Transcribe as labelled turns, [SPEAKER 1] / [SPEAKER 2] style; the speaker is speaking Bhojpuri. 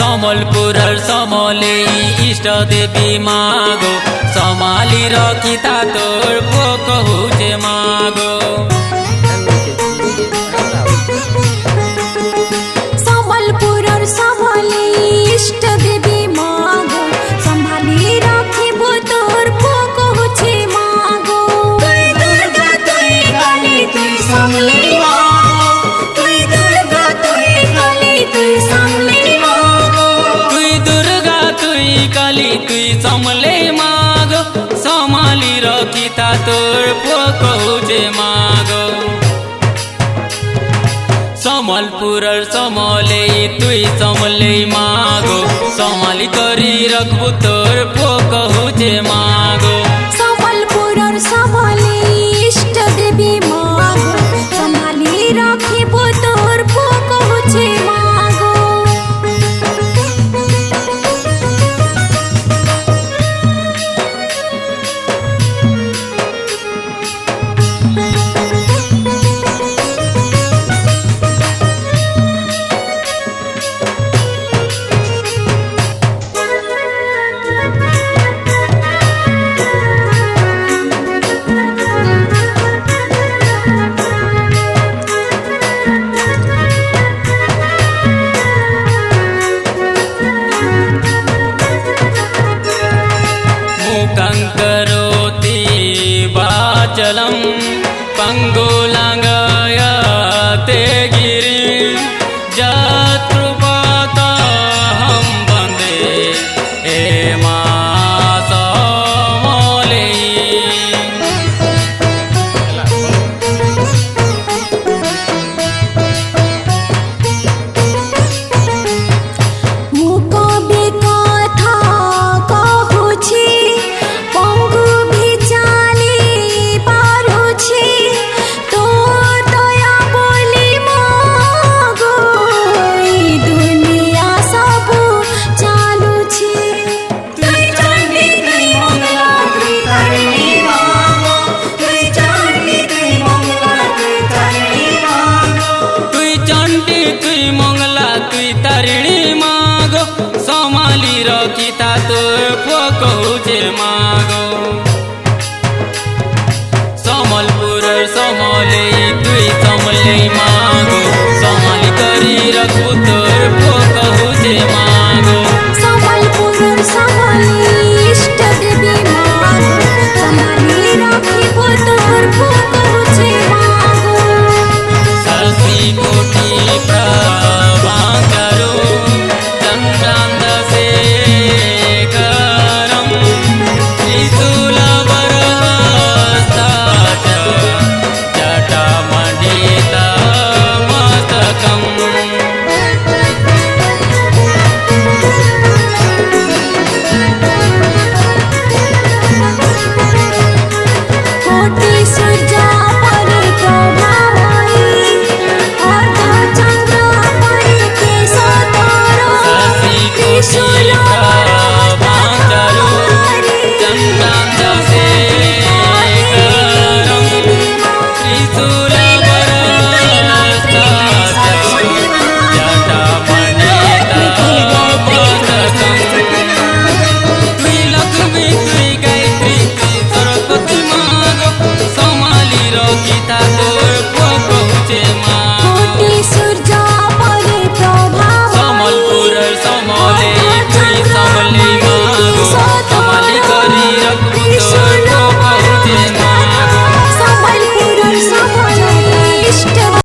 [SPEAKER 1] समलपुर समले इष्ट देवी मागो समाली रखिता तोर पोक हुचे मागो।
[SPEAKER 2] समलपुर समले इष्ट देवी मागो संभाली रखिबो तोर पोक हुचे मागो। तुई दुर्गा तुई काली तुई समले मागो, तुई दुर्गा तुई काली तुई समले मागो।
[SPEAKER 1] तुई दुर्गा तुई काली तुई समले मागो समाली रखिता तोर पोक हुचे मागो। समलपुर समले तुई समले मागो समाली करी रखबो तोर पोक हुचे मागो।
[SPEAKER 2] समलपुर समले इष्ट देवी मागो संभाली रखिबो तोर पोक हुचे मागो।
[SPEAKER 1] करोति वाचलं पंगुलंगयते गिरिं जत्कृपातहं वन्दे हेमा समले। तारिणी मागो समाली रखिता तोर पोक